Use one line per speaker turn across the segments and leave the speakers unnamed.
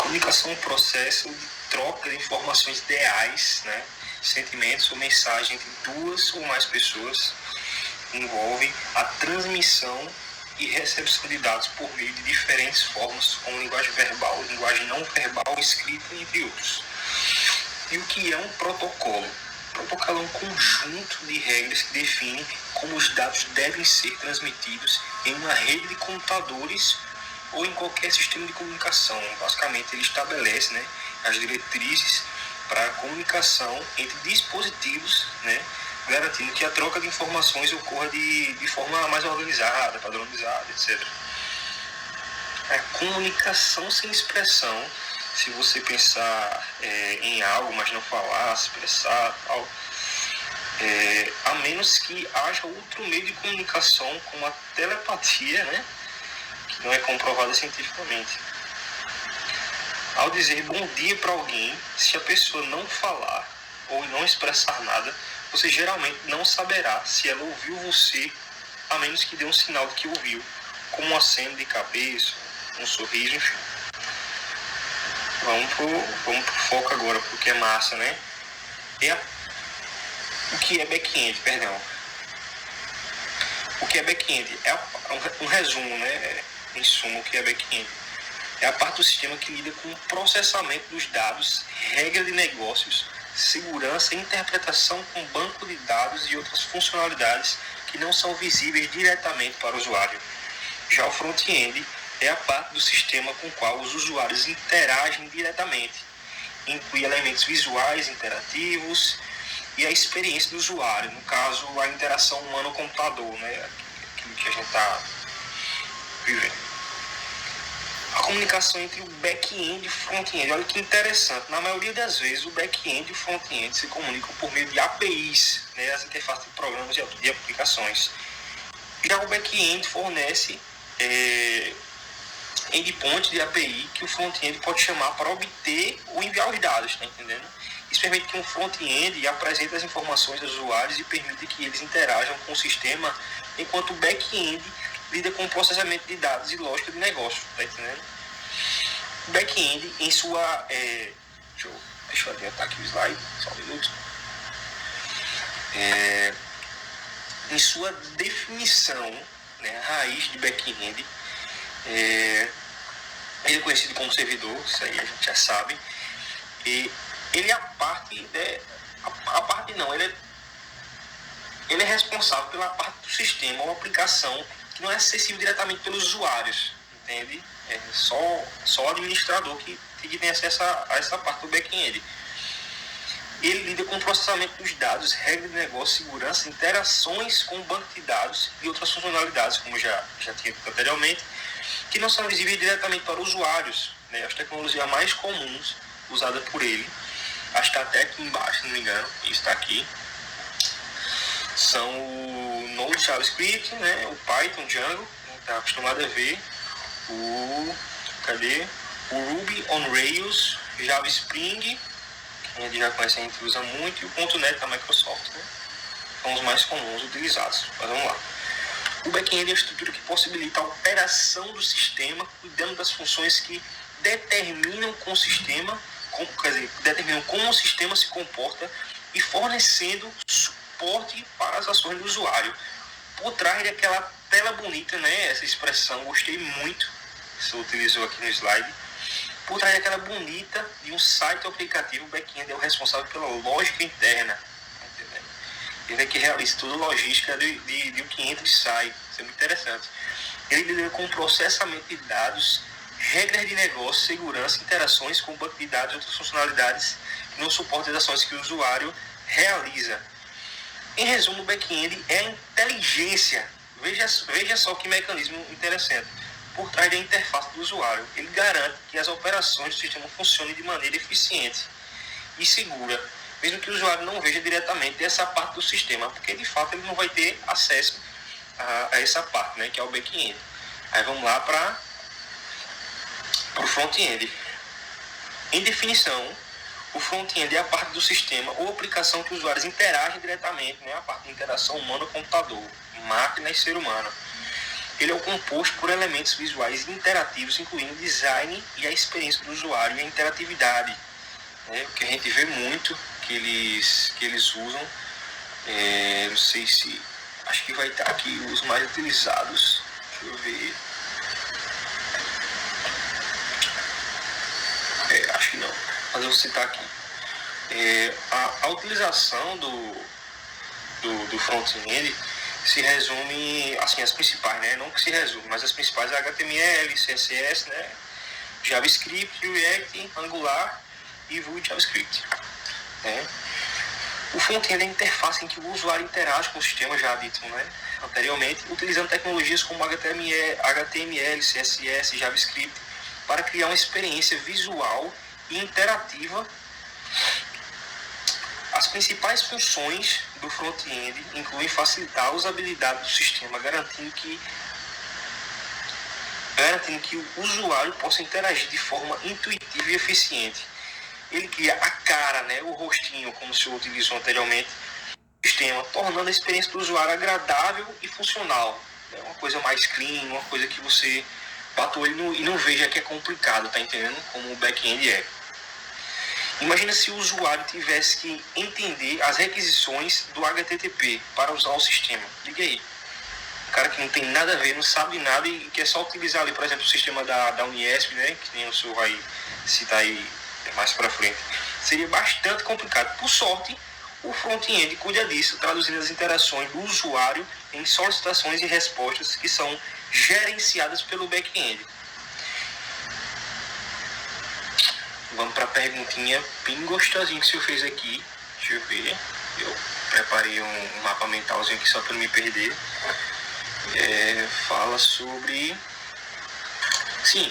Comunicação é um processo de troca de informações ideais, né, sentimentos ou mensagem entre duas ou mais pessoas. Envolve a transmissão e recepção de dados por meio de diferentes formas, como linguagem verbal, linguagem não verbal, escrita, entre outros. E o que é um protocolo? Protocolo é um conjunto de regras que define como os dados devem ser transmitidos em uma rede de computadores ou em qualquer sistema de comunicação. Basicamente, ele estabelece, né, as diretrizes para a comunicação entre dispositivos, né, garantindo que a troca de informações ocorra de forma mais organizada, padronizada, etc. A comunicação sem expressão, se você pensar em algo, mas não falar, expressar, tal, a menos que haja outro meio de comunicação, como a telepatia, né, que não é comprovada cientificamente. Ao dizer bom dia para alguém, se a pessoa não falar ou não expressar nada, você geralmente não saberá se ela ouviu você, a menos que dê um sinal de que ouviu, como um aceno de cabeça, um sorriso, enfim. Vamos pro foco agora, porque é massa, né? O que é back-end, perdão. O que é back-end? É um resumo, né? Em suma, o que é back-end? É a parte do sistema que lida com o processamento dos dados, regra de negócios, segurança e interpretação com banco de dados e outras funcionalidades que não são visíveis diretamente para o usuário. Já o front-end é a parte do sistema com o qual os usuários interagem diretamente. Inclui elementos visuais, interativos e a experiência do usuário, no caso, a interação humano-computador, né? Aquilo que a gente está vivendo. A comunicação entre o back-end e o front-end. Olha que interessante. Na maioria das vezes, o back-end e o front-end se comunicam por meio de APIs, né, as interfaces de programas e aplicações. Já o back-end fornece endpoint de API que o front-end pode chamar para obter ou enviar os dados, tá entendendo? Isso permite que um front-end apresente as informações dos usuários e permite que eles interajam com o sistema, enquanto o back-end lida com o processamento de dados e lógica de negócio, tá entendendo? O back-end, em sua... deixa eu adiantar aqui o slide, só um minuto. Em sua definição, né, a raiz de back-end, ele é conhecido como servidor, isso aí a gente já sabe. E ele é a parte... ele é responsável pela parte do sistema ou aplicação que não é acessível diretamente pelos usuários, entende? É só o administrador que tem acesso a essa parte do back-end. Ele lida com o processamento dos dados, regra de negócio, segurança, interações com o banco de dados e outras funcionalidades, como já tinha dito anteriormente, que não são visíveis diretamente para os usuários, né? As tecnologias mais comuns usadas por ele, acho que está até aqui embaixo, se não me engano, isso está aqui, são o Node JavaScript, né, o Python, Django, está acostumado a ver, o Ruby on Rails, Java Spring, que a gente já conhece, a gente usa muito, e o .NET da Microsoft, né, são os mais comuns utilizados. Mas vamos lá. O back-end é a estrutura que possibilita a operação do sistema, cuidando das funções que determinam determinam como o sistema se comporta e fornecendo suporte para as ações do usuário. Por trás daquela tela bonita, né, essa expressão, gostei muito, você utilizou aqui no slide. Por trás daquela bonita de um site ou aplicativo, o back-end é o responsável pela lógica interna. Entendeu? Ele é que realiza toda a logística de o que entra e sai. Isso é muito interessante. Ele lida com o processamento de dados, regras de negócio, segurança, interações com o banco de dados e outras funcionalidades que não suportam as ações que o usuário realiza. Em resumo, o back-end é a inteligência. Veja só que mecanismo interessante. Por trás da interface do usuário, ele garante que as operações do sistema funcionem de maneira eficiente e segura, mesmo que o usuário não veja diretamente essa parte do sistema, porque de fato ele não vai ter acesso a essa parte, né, que é o back-end. Aí vamos lá para o front-end. Em definição, o front-end é a parte do sistema ou aplicação que os usuários interagem diretamente, né, a parte de interação humano-computador, máquina e ser humano. ele é composto por elementos visuais interativos, incluindo o design e a experiência do usuário e a interatividade. Né? O que a gente vê muito que eles usam, não sei se... Acho que vai estar aqui os mais utilizados. Deixa eu ver. Acho que não, mas eu vou citar aqui. A utilização do front-end se resume, assim, as principais, né? Não que se resume, mas as principais é HTML, CSS, né? JavaScript, React, Angular e Vue JavaScript. Né? O front-end é a interface em que o usuário interage com o sistema, já dito, né, anteriormente, utilizando tecnologias como HTML, CSS, JavaScript, para criar uma experiência visual e interativa. As principais funções do front-end incluem facilitar a usabilidade do sistema, garantindo que o usuário possa interagir de forma intuitiva e eficiente. Ele cria a cara, né, o rostinho, como o senhor utilizou anteriormente, do sistema, tornando a experiência do usuário agradável e funcional. É uma coisa mais clean, uma coisa que você bate o olho e não veja que é complicado, tá entendendo? Como o back-end é. Imagina se o usuário tivesse que entender as requisições do HTTP para usar o sistema. Liga aí. O cara que não tem nada a ver, não sabe nada e quer só utilizar ali, por exemplo, o sistema da Uniesp, né, que nem o senhor vai citar aí mais para frente. Seria bastante complicado. Por sorte, o front-end cuida disso, traduzindo as interações do usuário em solicitações e respostas que são gerenciadas pelo back-end. Vamos para a perguntinha bem gostosinha que o senhor fez aqui. Deixa eu ver. Eu preparei um mapa mentalzinho aqui só para não me perder. Fala sobre... Sim,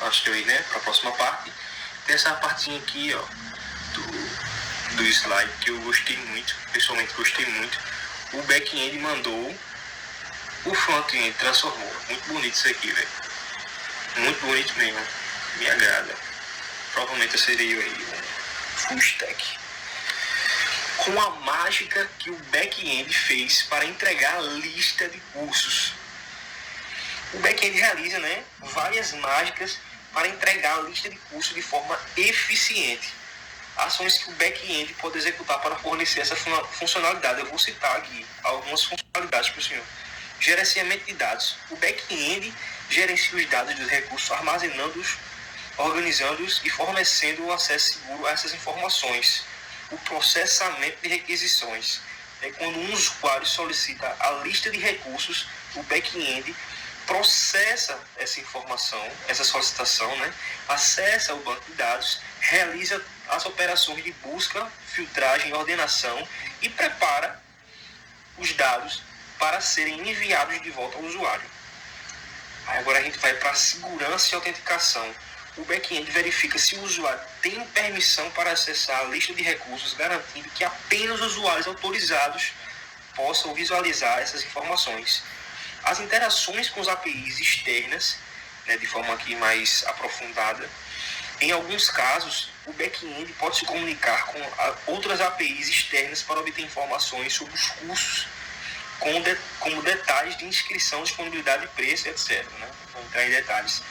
acho que eu ir, né, para a próxima parte. Tem essa partinha aqui, ó, do slide que eu gostei muito, pessoalmente gostei muito. O back-end mandou, o front-end transformou. Muito bonito isso aqui, velho. Muito bonito mesmo. Me agrada. Provavelmente eu serei aí um full stack. Com a mágica que o back-end fez para entregar a lista de cursos. O back-end realiza, né, várias mágicas para entregar a lista de cursos de forma eficiente. Ações que o back-end pode executar para fornecer essa funcionalidade. Eu vou citar aqui algumas funcionalidades para o senhor. Gerenciamento de dados. O back-end gerencia os dados dos recursos, armazenando-os, organizando-os e fornecendo um acesso seguro a essas informações. O processamento de requisições. É quando um usuário solicita a lista de recursos, o back-end processa essa informação, essa solicitação, né? Acessa o banco de dados, realiza as operações de busca, filtragem, ordenação e prepara os dados para serem enviados de volta ao usuário. Aí agora a gente vai para a segurança e autenticação. O back-end verifica se o usuário tem permissão para acessar a lista de recursos, garantindo que apenas usuários autorizados possam visualizar essas informações. As interações com as APIs externas, né, de forma aqui mais aprofundada, em alguns casos, o back-end pode se comunicar com outras APIs externas para obter informações sobre os cursos, como detalhes de inscrição, disponibilidade de preço, etc. Né? Vou entrar em detalhes,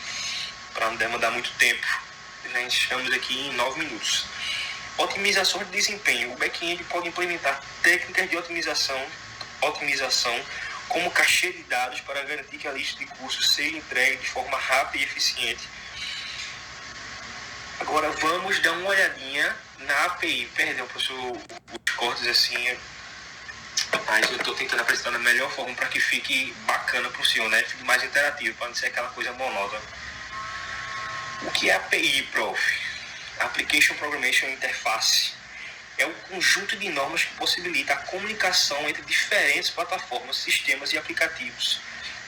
para não demandar muito tempo. Nós estamos aqui em 9 minutos. Otimização de desempenho. O back-end pode implementar técnicas de otimização como caixa de dados para garantir que a lista de cursos seja entregue de forma rápida e eficiente. Agora vamos dar uma olhadinha na API. Perdão, professor, os cortes assim, mas eu estou tentando apresentar da melhor forma para que fique bacana para o senhor, né? Fique mais interativo, para não ser aquela coisa monótona. O que é API, prof? Application Programmation Interface. É um conjunto de normas que possibilita a comunicação entre diferentes plataformas, sistemas e aplicativos.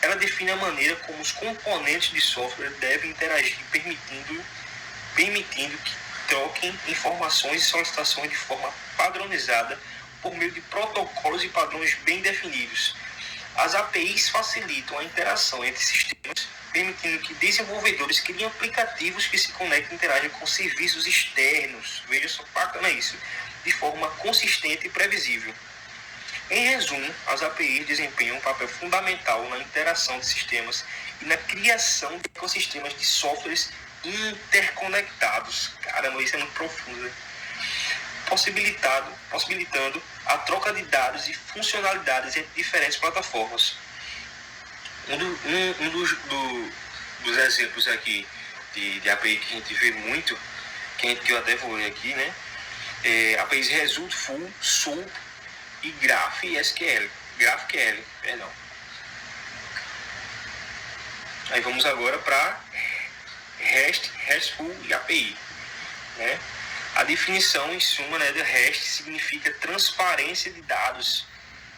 Ela define a maneira como os componentes de software devem interagir, permitindo que troquem informações e solicitações de forma padronizada por meio de protocolos e padrões bem definidos. As APIs facilitam a interação entre sistemas, permitindo que desenvolvedores criem aplicativos que se conectem e interagem com serviços externos. Veja só, bacana isso. De forma consistente e previsível. Em resumo, as APIs desempenham um papel fundamental na interação de sistemas e na criação de ecossistemas de softwares interconectados. Caramba, isso é muito profundo, né? Possibilitando a troca de dados e funcionalidades entre diferentes plataformas. Um dos exemplos aqui de API que a gente vê muito, que eu até vou ler aqui, né? APIs Resultful, SOAP e GraphQL. Perdão. Aí vamos agora para RESTful e API, né? A definição, em suma, né, de REST significa transparência de dados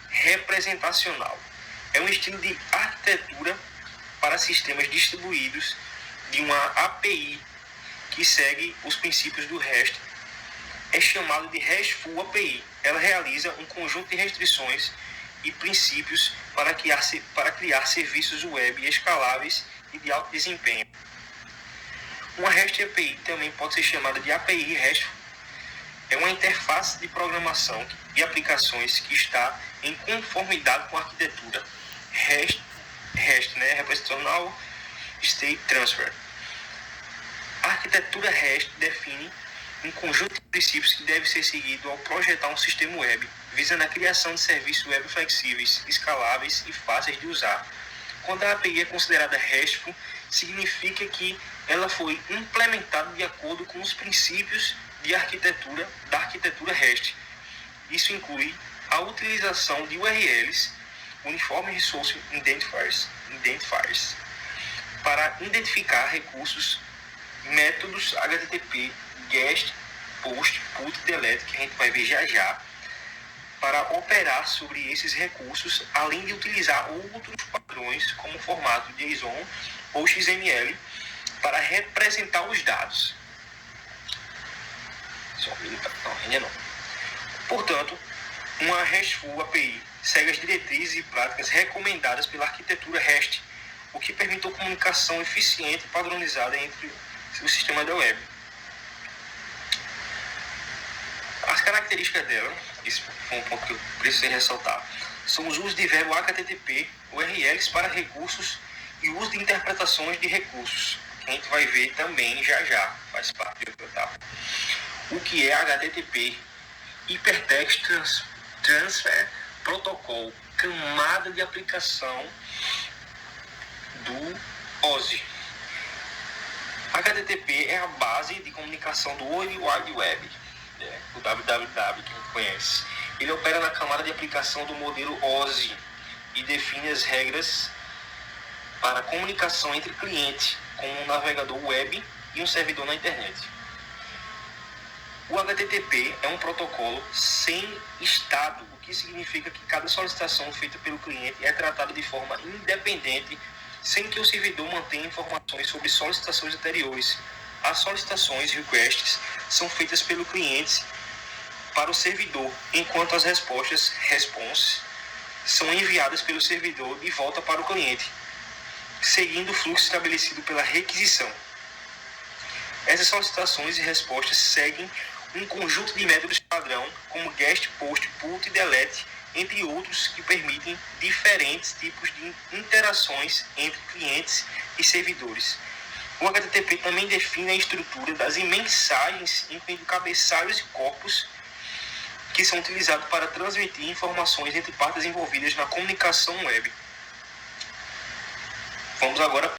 representacional. É um estilo de arquitetura para sistemas distribuídos de uma API que segue os princípios do REST. É chamado de RESTful API. Ela realiza um conjunto de restrições e princípios para criar serviços web escaláveis e de alto desempenho. Uma REST API também pode ser chamada de API RESTful. É uma interface de programação e aplicações que está em conformidade com a arquitetura REST, né? Representational State Transfer. A arquitetura REST define um conjunto de princípios que deve ser seguido ao projetar um sistema web, visando a criação de serviços web flexíveis, escaláveis e fáceis de usar. Quando a API é considerada RESTful, significa que ela foi implementada de acordo com os princípios da arquitetura REST. Isso inclui a utilização de URLs, Uniform Resource Identifiers, para identificar recursos, métodos HTTP, GET, POST, PUT, DELETE, que a gente vai ver já, para operar sobre esses recursos, além de utilizar outros padrões, como formato JSON ou XML, para representar os dados. Portanto, uma RESTful API segue as diretrizes e práticas recomendadas pela arquitetura REST, o que permite a comunicação eficiente e padronizada entre os sistemas da web. As características dela, esse foi um ponto que eu precisei ressaltar, são os usos de verbo HTTP, URLs para recursos e o uso de interpretações de recursos, que a gente vai ver também já, faz parte da etapa. O que é HTTP? Hypertext Transfer Protocol, camada de aplicação do OSI. HTTP é a base de comunicação do World Wide Web, né? O www que a gente conhece. Ele opera na camada de aplicação do modelo OSI e define as regras para a comunicação entre cliente com um navegador web e um servidor na internet. O HTTP é um protocolo sem estado, o que significa que cada solicitação feita pelo cliente é tratada de forma independente, sem que o servidor mantenha informações sobre solicitações anteriores. As solicitações, requests, são feitas pelo cliente para o servidor, enquanto as respostas, response, são enviadas pelo servidor de volta para o cliente, seguindo o fluxo estabelecido pela requisição. Essas solicitações e respostas seguem um conjunto de métodos padrão, como GET, POST, PUT e DELETE, entre outros, que permitem diferentes tipos de interações entre clientes e servidores. O HTTP também define a estrutura das mensagens, incluindo cabeçalhos e corpos, que são utilizados para transmitir informações entre partes envolvidas na comunicação web. Vamos agora